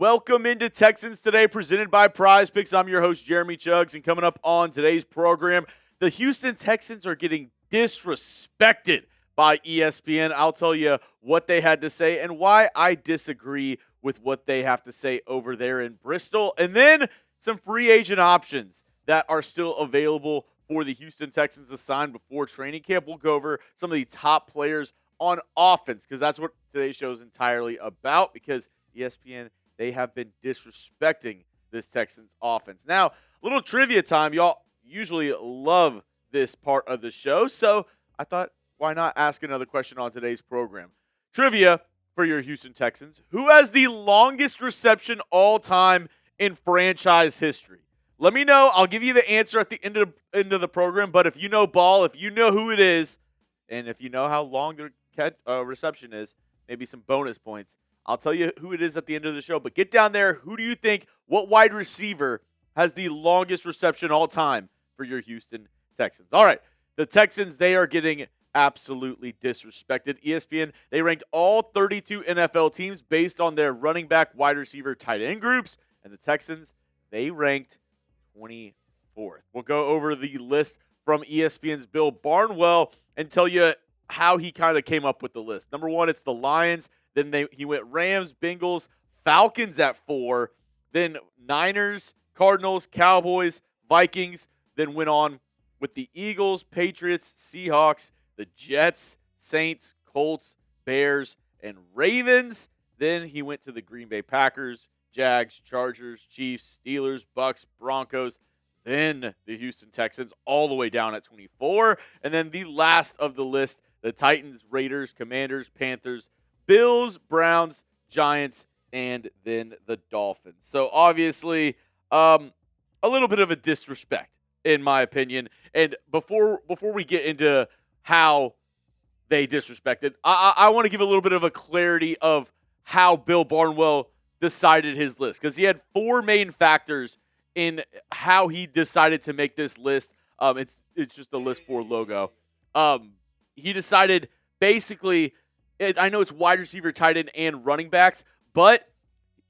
Welcome into Texans Today, presented by Prize Picks. I'm your host, Jeremy Chuggs, and coming up on today's program, the Houston Texans are getting disrespected by ESPN. I'll tell you what they had to say and why I disagree with what they have to say over there in Bristol. And then some free agent options that are still available for the Houston Texans to sign before training camp. We'll go over some of the top players on offense because that's what today's show is entirely about, because ESPN, they have been disrespecting this Texans offense. Now, a little trivia time. Y'all usually love this part of the show, so I thought, why not ask another question on today's program? Trivia for your Houston Texans. Who has the longest reception all time in franchise history? Let me know. I'll give you the answer at the end of the program, but if you know ball, if you know who it is, and if you know how long the reception is, maybe some bonus points. I'll tell you who it is at the end of the show, but get down there. Who do you think, what wide receiver has the longest reception all time for your Houston Texans? All right, the Texans, they are getting absolutely disrespected. ESPN, they ranked all 32 NFL teams based on their running back, wide receiver, tight end groups, and the Texans, they ranked 24th. We'll go over the list from ESPN's Bill Barnwell and tell you how he kind of came up with the list. Number one, it's the Lions. Then he went Rams, Bengals, Falcons at 4. Then Niners, Cardinals, Cowboys, Vikings. Then went on with the Eagles, Patriots, Seahawks, the Jets, Saints, Colts, Bears, and Ravens. Then he went to the Green Bay Packers, Jags, Chargers, Chiefs, Steelers, Bucks, Broncos. Then the Houston Texans all the way down at 24. And then the last of the list, the Titans, Raiders, Commanders, Panthers, Bills, Browns, Giants, and then the Dolphins. So obviously, a little bit of a disrespect, in my opinion. And before we get into how they disrespected, I want to give a little bit of a clarity of how Bill Barnwell decided his list, because he had 4 main factors in how he decided to make this list. It's just a list 4 logo. He decided basically, I know it's wide receiver, tight end, and running backs, but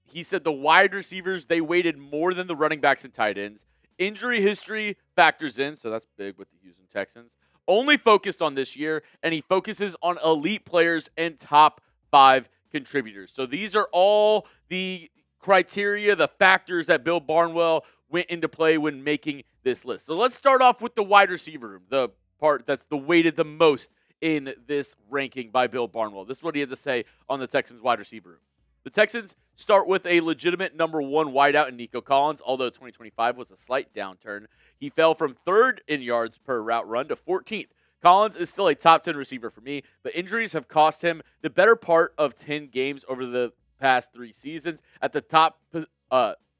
he said the wide receivers, they weighted more than the running backs and tight ends. Injury history factors in, so that's big with the Houston Texans. Only focused on this year, and he focuses on elite players and top 5 contributors. So these are all the criteria, the factors that Bill Barnwell went into play when making this list. So let's start off with the wide receiver room, the part that's the weighted the most in this ranking by Bill Barnwell. This is what he had to say on the Texans wide receiver room. The Texans start with a legitimate number 1 wideout in Nico Collins, although 2025 was a slight downturn. He fell from 3rd in yards per route run to 14th. Collins is still a top 10 receiver for me, but injuries have cost him the better part of 10 games over the past 3 seasons at the top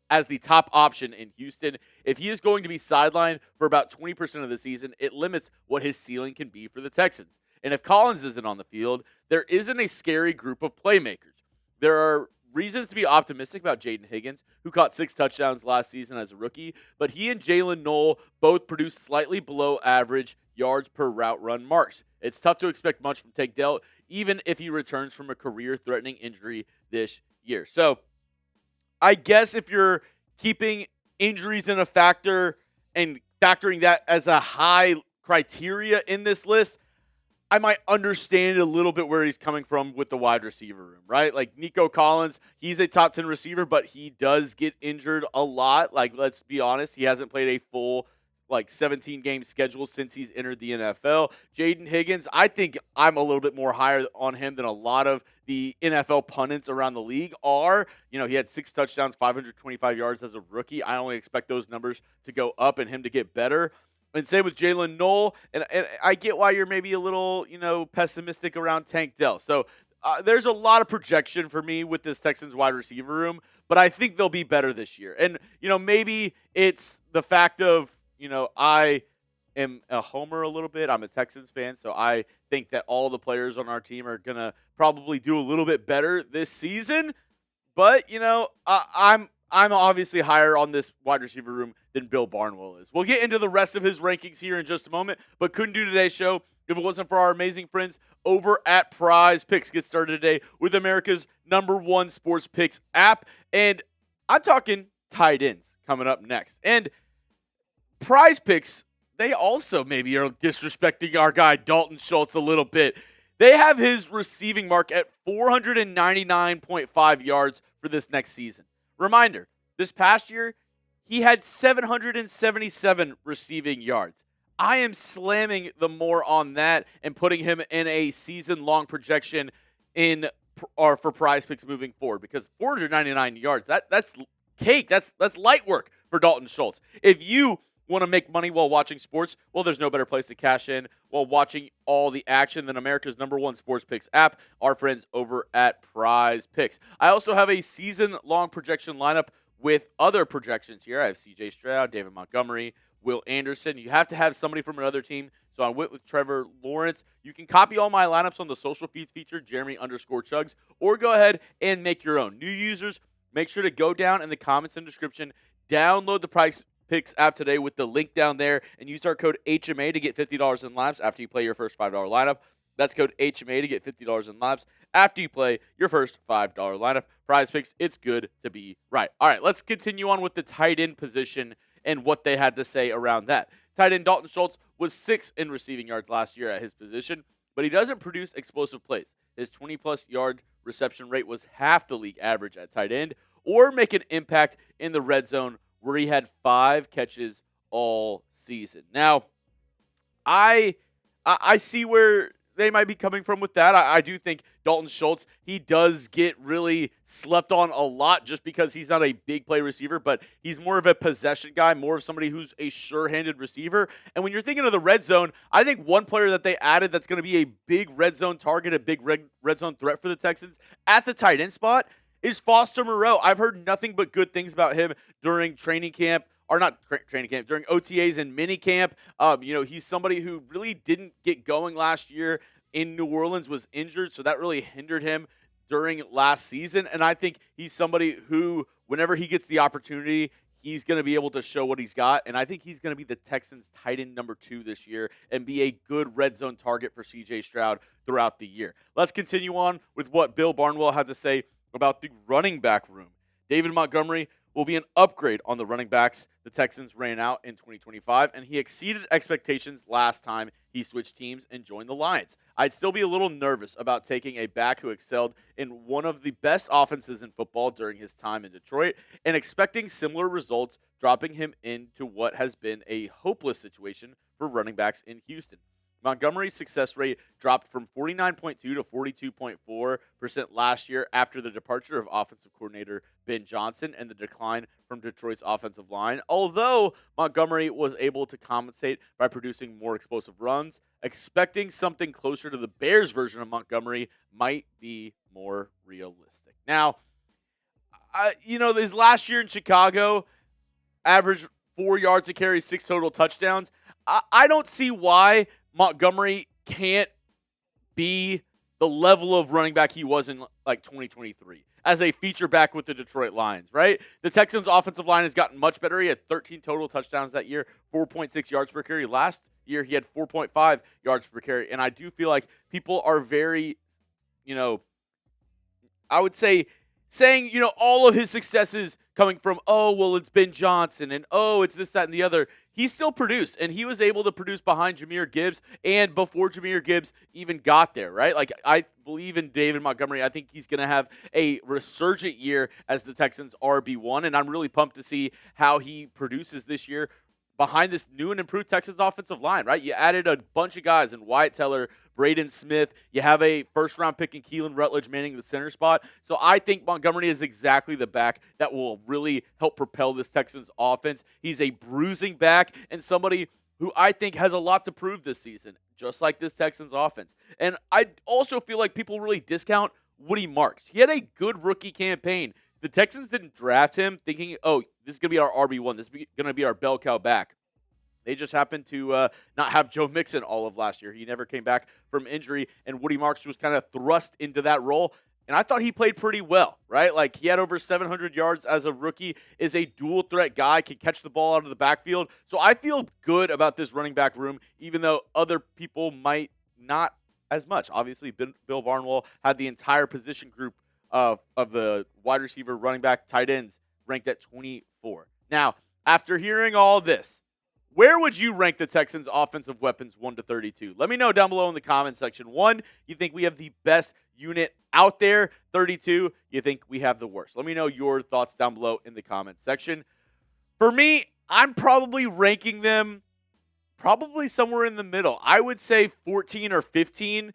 as the top option in Houston. If he is going to be sidelined for about 20% of the season, it limits what his ceiling can be for the Texans. And if Collins isn't on the field, there isn't a scary group of playmakers. There are reasons to be optimistic about Jaden Higgins, who caught 6 touchdowns last season as a rookie, but he and Jalen Knoll both produced slightly below average yards per route run marks. It's tough to expect much from Tank Dell, even if he returns from a career-threatening injury this year. So I guess if you're keeping injuries in a factor and factoring that as a high criteria in this list, I might understand a little bit where he's coming from with the wide receiver room, right? Like Nico Collins, he's a top 10 receiver, but he does get injured a lot. Like, let's be honest, he hasn't played a full 17-game schedule since he's entered the NFL. Jaden Higgins, I think I'm a little bit more higher on him than a lot of the NFL pundits around the league are. You know, he had 6 touchdowns, 525 yards as a rookie. I only expect those numbers to go up and him to get better. And same with Jalen Knoll. And I get why you're maybe a little, pessimistic around Tank Dell. So there's a lot of projection for me with this Texans wide receiver room, but I think they'll be better this year. And, maybe it's the fact of, I am a homer a little bit. I'm a Texans fan, so I think that all the players on our team are going to probably do a little bit better this season. But, I'm obviously higher on this wide receiver room than Bill Barnwell is. We'll get into the rest of his rankings here in just a moment, but couldn't do today's show if it wasn't for our amazing friends over at Prize Picks. Get started today with America's #1 sports picks app. And I'm talking tight ends coming up next. And Prize Picks, they also maybe are disrespecting our guy Dalton Schultz a little bit. They have his receiving mark at 499.5 yards for this next season. Reminder, this past year, he had 777 receiving yards. I am slamming the more on that and putting him in a season-long projection for Prize Picks moving forward, because 499 yards, that's cake. That's light work for Dalton Schultz. If you want to make money while watching sports, well, there's no better place to cash in while watching all the action than America's #1 sports picks app, our friends over at Prize Picks. I also have a season-long projection lineup with other projections here. I have CJ Stroud, David Montgomery, Will Anderson. You have to have somebody from another team, so I went with Trevor Lawrence. You can copy all my lineups on the social feeds feature, Jeremy_Chuggs, or go ahead and make your own. New users, make sure to go down in the comments and description, download the Prize Picks app today with the link down there, and use our code HMA to get $50 in laps after you play your first $5 lineup. That's code HMA to get $50 in laps after you play your first $5 lineup. Prize Picks, it's good to be right. All right, let's continue on with the tight end position and what they had to say around that. Tight end Dalton Schultz was 6th in receiving yards last year at his position, but he doesn't produce explosive plays. His 20-plus yard reception rate was half the league average at tight end, or make an impact in the red zone, where he had 5 catches all season. Now, I see where they might be coming from with that. I do think Dalton Schultz, he does get really slept on a lot just because he's not a big play receiver, but he's more of a possession guy, more of somebody who's a sure-handed receiver. And when you're thinking of the red zone, I think one player that they added that's going to be a big red zone target, a big red zone threat for the Texans at the tight end spot is Foster Moreau. I've heard nothing but good things about him during training camp, or not training camp, during OTAs and mini camp. He's somebody who really didn't get going last year in New Orleans, was injured, so that really hindered him during last season. And I think he's somebody who, whenever he gets the opportunity, he's going to be able to show what he's got. And I think he's going to be the Texans' tight end #2 this year and be a good red zone target for CJ Stroud throughout the year. Let's continue on with what Bill Barnwell had to say about the running back room. David Montgomery will be an upgrade on the running backs the Texans ran out in 2025, and he exceeded expectations last time he switched teams and joined the Lions. I'd still be a little nervous about taking a back who excelled in one of the best offenses in football during his time in Detroit and expecting similar results, dropping him into what has been a hopeless situation for running backs in Houston. Montgomery's success rate dropped from 49.2 to 42.4% last year after the departure of offensive coordinator Ben Johnson and the decline from Detroit's offensive line, although Montgomery was able to compensate by producing more explosive runs. Expecting something closer to the Bears version of Montgomery might be more realistic. Now, his last year in Chicago, averaged 4 yards a carry, 6 total touchdowns. I don't see why Montgomery can't be the level of running back he was in like 2023 as a feature back with the Detroit Lions, right? The Texans' offensive line has gotten much better. He had 13 total touchdowns that year, 4.6 yards per carry. Last year, he had 4.5 yards per carry. And I do feel like people are very, I would say, saying, all of his successes coming from, it's Ben Johnson, and it's this, that, and the other. He still produced, and he was able to produce behind Jahmyr Gibbs and before Jahmyr Gibbs even got there, right? Like, I believe in David Montgomery. I think he's going to have a resurgent year as the Texans' RB1, and I'm really pumped to see how he produces this year behind this new and improved Texans offensive line, right? You added a bunch of guys in Wyatt Teller, Braden Smith. You have a first-round pick in Keelan Rutledge manning the center spot. So I think Montgomery is exactly the back that will really help propel this Texans offense. He's a bruising back and somebody who I think has a lot to prove this season, just like this Texans offense. And I also feel like people really discount Woody Marks. He had a good rookie campaign. The Texans didn't draft him thinking, this is going to be our RB1. This is going to be our bell cow back. They just happened to not have Joe Mixon all of last year. He never came back from injury, and Woody Marks was kind of thrust into that role. And I thought he played pretty well, right? Like he had over 700 yards as a rookie, is a dual threat guy, can catch the ball out of the backfield. So I feel good about this running back room, even though other people might not as much. Obviously, Bill Barnwell had the entire position group of the wide receiver, running back, tight ends ranked at 24. Now, after hearing all this, where would you rank the Texans' offensive weapons 1 to 32? Let me know down below in the comment section. 1, you think we have the best unit out there? 32, you think we have the worst? Let me know your thoughts down below in the comment section. For me, I'm probably ranking them probably somewhere in the middle. I would say 14 or 15,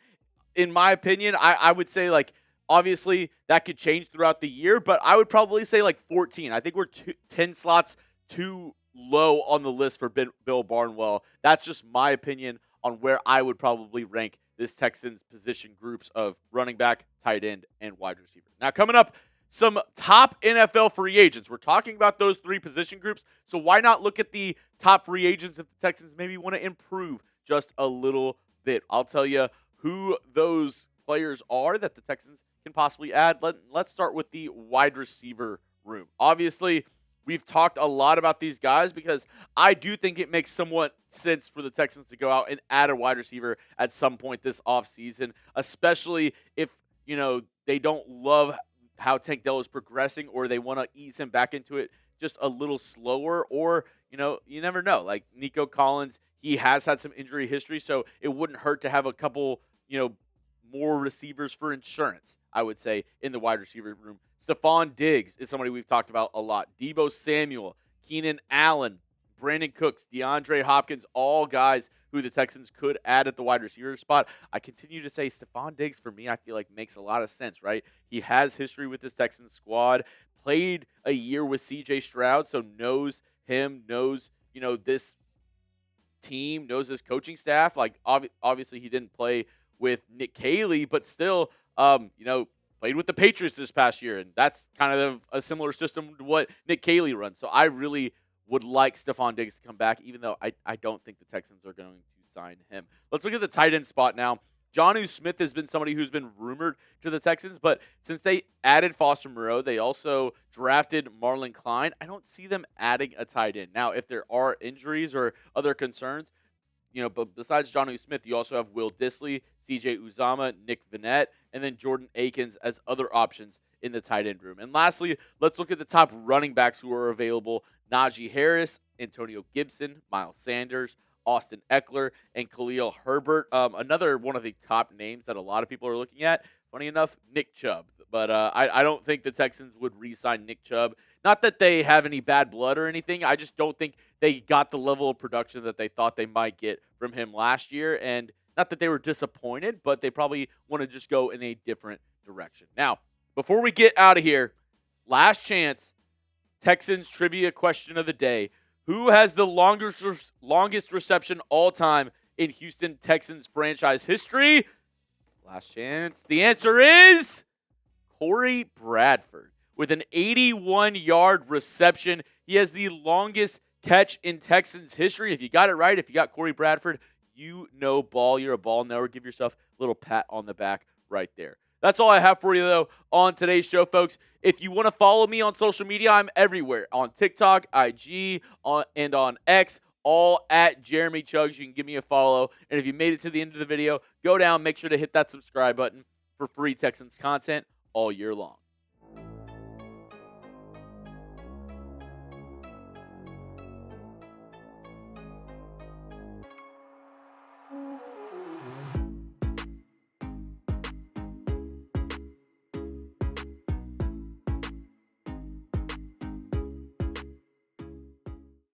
in my opinion. I would say, like, obviously that could change throughout the year, but I would probably say like 14. I think we're 10 slots too low on the list for Bill Barnwell. That's just my opinion on where I would probably rank this Texans position groups of running back, tight end, and wide receiver. Now, coming up, some top NFL free agents. We're talking about those 3 position groups, so why not look at the top free agents if the Texans maybe want to improve just a little bit? I'll tell you who those players are that the Texans can possibly add. Let's start with the wide receiver room. Obviously, we've talked a lot about these guys because I do think it makes somewhat sense for the Texans to go out and add a wide receiver at some point this offseason, especially if, they don't love how Tank Dell is progressing, or they want to ease him back into it just a little slower, or, you never know. Like Nico Collins, he has had some injury history, so it wouldn't hurt to have a couple, more receivers for insurance, I would say, in the wide receiver room. Stephon Diggs is somebody we've talked about a lot. Deebo Samuel, Keenan Allen, Brandon Cooks, DeAndre Hopkins, all guys who the Texans could add at the wide receiver spot. I continue to say Stephon Diggs, for me, I feel like makes a lot of sense, right? He has history with this Texans squad, played a year with C.J. Stroud, so knows him, knows, this team, knows his coaching staff. Like, obviously he didn't play with Nick Caley, but still, played with the Patriots this past year, and that's kind of a similar system to what Nick Caley runs. So I really would like Stephon Diggs to come back, even though I don't think the Texans are going to sign him. Let's look at the tight end spot now. Jonnu Smith has been somebody who's been rumored to the Texans, but since they added Foster Moreau, they also drafted Marlon Klein. I don't see them adding a tight end. Now, if there are injuries or other concerns, but besides Jonnu Smith, you also have Will Dissly, C.J. Uzama, Nick Vannett, and then Jordan Akins as other options in the tight end room. And lastly, let's look at the top running backs who are available. Najee Harris, Antonio Gibson, Miles Sanders, Austin Eckler, and Khalil Herbert. Another one of the top names that a lot of people are looking at, funny enough, Nick Chubb. But I don't think the Texans would re-sign Nick Chubb. Not that they have any bad blood or anything. I just don't think they got the level of production that they thought they might get from him last year. And not that they were disappointed, but they probably want to just go in a different direction. Now, before we get out of here, last chance, Texans trivia question of the day. Who has the longest reception all time in Houston Texans franchise history? Last chance. The answer is Corey Bradford with an 81-yard reception. He has the longest catch in Texans history. If you got it right, if you got Corey Bradford, you know ball. You're a ball knower. Give yourself a little pat on the back right there. That's all I have for you, though, on today's show, folks. If you want to follow me on social media, I'm everywhere. On TikTok, IG, and on X, all at Jeremy Chuggs. You can give me a follow. And if you made it to the end of the video, go down, make sure to hit that subscribe button for free Texans content all year long.